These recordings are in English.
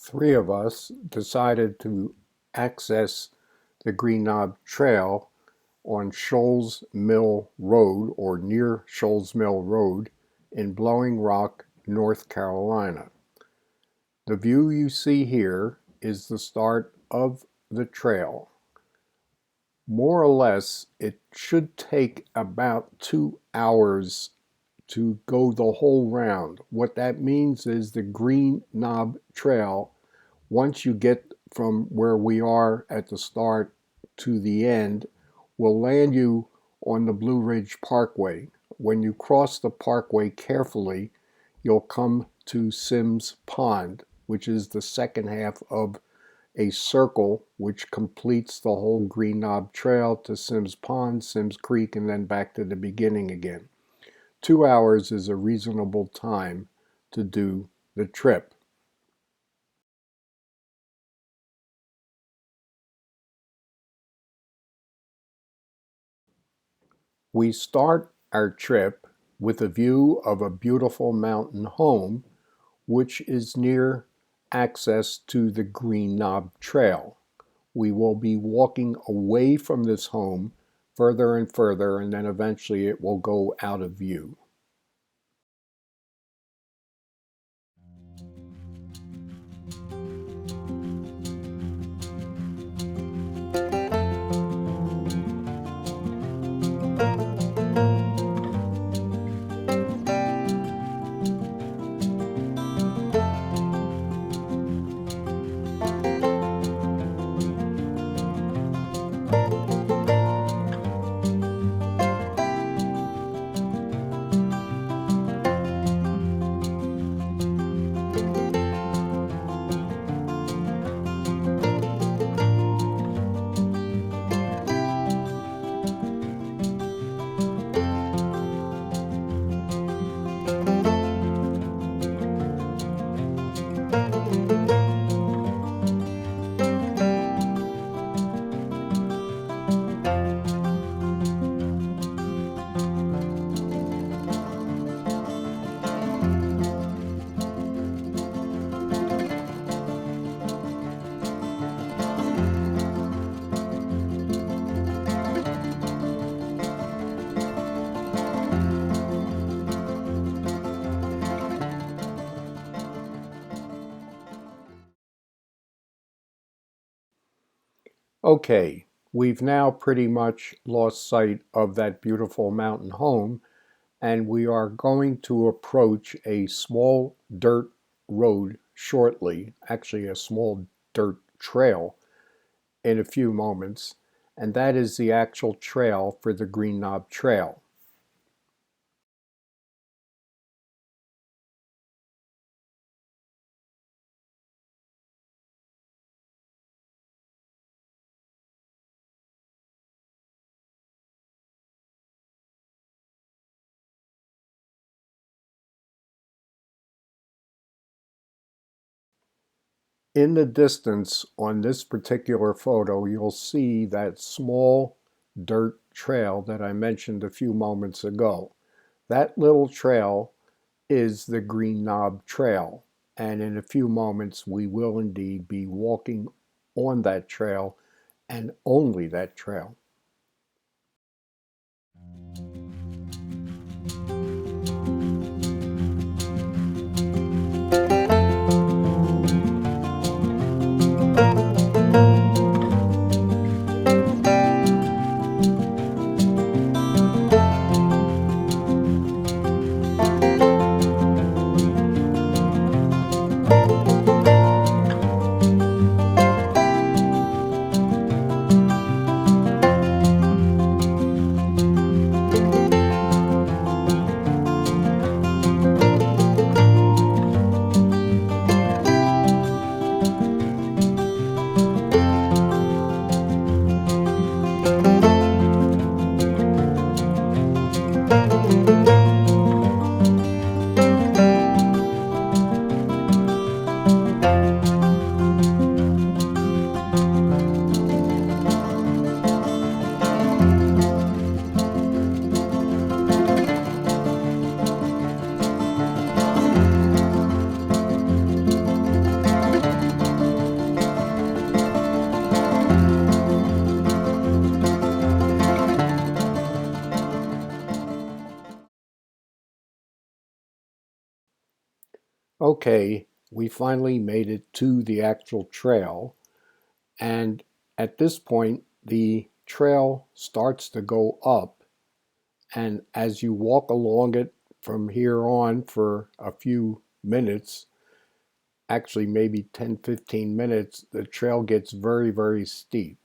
three of us decided to access the Green Knob Trail on Shulls Mill Road or near Shulls Mill Road in Blowing Rock, North Carolina. The view you see here is the start of the trail. More or less, it should take about 2 hours to go the whole round. What that means is the Green Knob Trail, once you get from where we are at the start to the end, will land you on the Blue Ridge Parkway. When you cross the parkway carefully, you'll come to Sims Pond, which is the second half of a circle which completes the whole Green Knob Trail to Sims Pond, Sims Creek, and then back to the beginning again. 2 hours is a reasonable time to do the trip. We start our trip with a view of a beautiful mountain home, which is near access to the Green Knob Trail. We will be walking away from this home further and further, and then eventually it will go out of view. Okay, we've now pretty much lost sight of that beautiful mountain home, and we are going to approach a small dirt road shortly, actually a small dirt trail in a few moments, and that is the actual trail for the Green Knob Trail. In the distance on this particular photo, you'll see that small dirt trail that I mentioned a few moments ago. That little trail is the Green Knob Trail, and in a few moments we will indeed be walking on that trail and only that trail. Okay, we finally made it to the actual trail, and at this point, the trail starts to go up, and as you walk along it from here on for a few minutes, actually maybe 10-15 minutes, the trail gets very, very steep.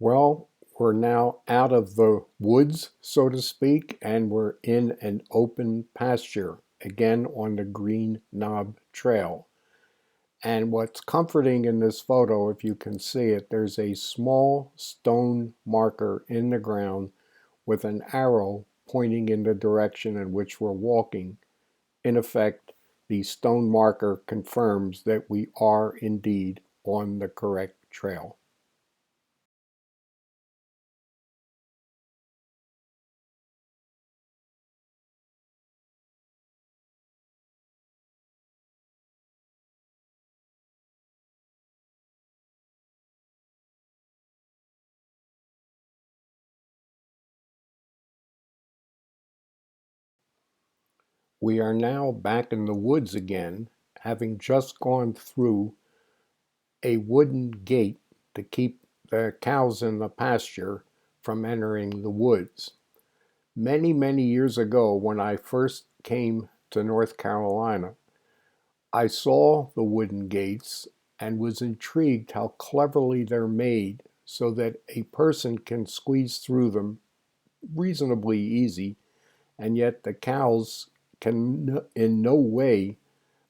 Well, we're now out of the woods, so to speak, and we're in an open pasture, again on the Green Knob Trail. And what's comforting in this photo, if you can see it, there's a small stone marker in the ground with an arrow pointing in the direction in which we're walking. In effect, the stone marker confirms that we are indeed on the correct trail. We are now back in the woods again, having just gone through a wooden gate to keep the cows in the pasture from entering the woods. Many, many years ago, when I first came to North Carolina, I saw the wooden gates and was intrigued how cleverly they're made so that a person can squeeze through them reasonably easy, and yet the cows can in no way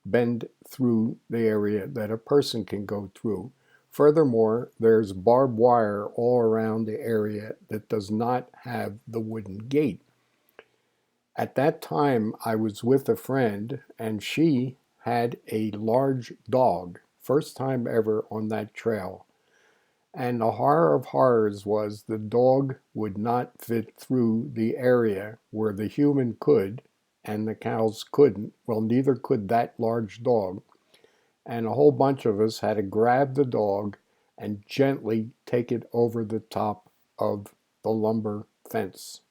bend through the area that a person can go through. Furthermore, there's barbed wire all around the area that does not have the wooden gate. At that time, I was with a friend, and she had a large dog, first time ever on that trail. And the horror of horrors was the dog would not fit through the area where the human could and the cows couldn't. Well, neither could that large dog. And a whole bunch of us had to grab the dog and gently take it over the top of the lumber fence.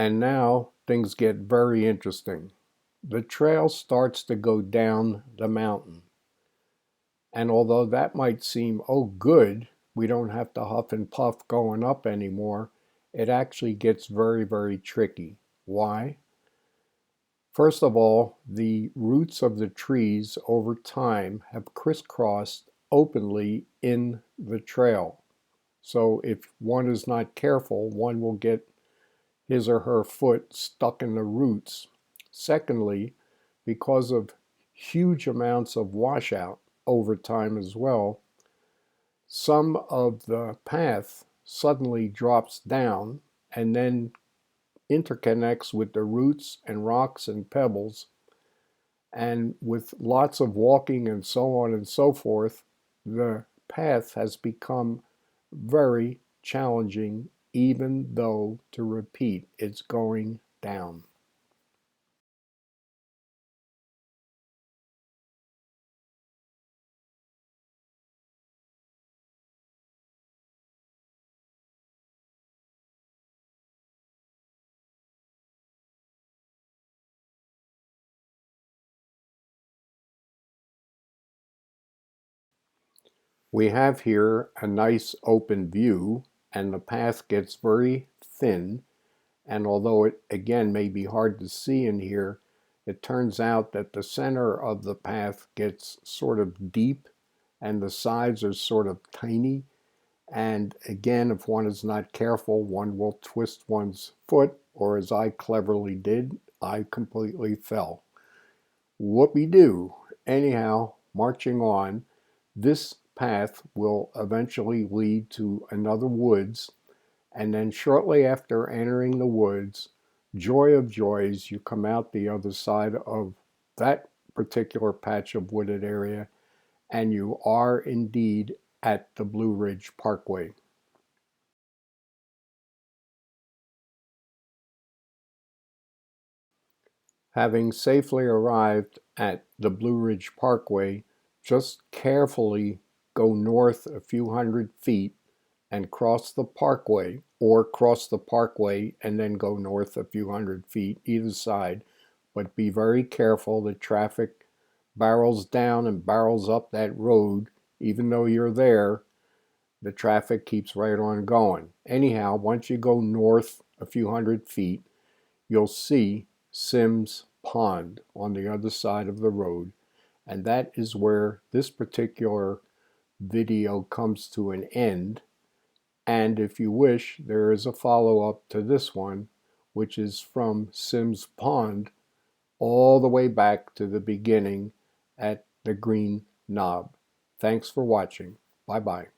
And now things get very interesting. The trail starts to go down the mountain. And although that might seem, oh, good, we don't have to huff and puff going up anymore, it actually gets very, very tricky. Why? First of all, the roots of the trees over time have crisscrossed openly in the trail. So if one is not careful, one will get his or her foot stuck in the roots. Secondly, because of huge amounts of washout over time as well, some of the path suddenly drops down and then interconnects with the roots and rocks and pebbles. And with lots of walking and so on and so forth, the path has become very challenging, even though, to repeat, it's going down. We have here a nice open view, and the path gets very thin, and although it again may be hard to see in here, it turns out that the center of the path gets sort of deep and the sides are sort of tiny. And again, if one is not careful, one will twist one's foot, or as I cleverly did, I completely fell. Whoopee-doo. Anyhow, marching on, this path will eventually lead to another woods, and then shortly after entering the woods, joy of joys, you come out the other side of that particular patch of wooded area, and you are indeed at the Blue Ridge Parkway. Having safely arrived at the Blue Ridge Parkway, just carefully go north a few hundred feet and cross the parkway, or cross the parkway and then go north a few hundred feet either side. But be very careful. The traffic barrels down and barrels up that road. Even though you're there, the traffic keeps right on going. Anyhow, once you go north a few hundred feet, you'll see Sims Pond on the other side of the road. And that is where this particular video comes to an end. And if you wish, there is a follow-up to this one, which is from Sims Pond all the way back to the beginning at the Green Knob. Thanks for watching. Bye-bye.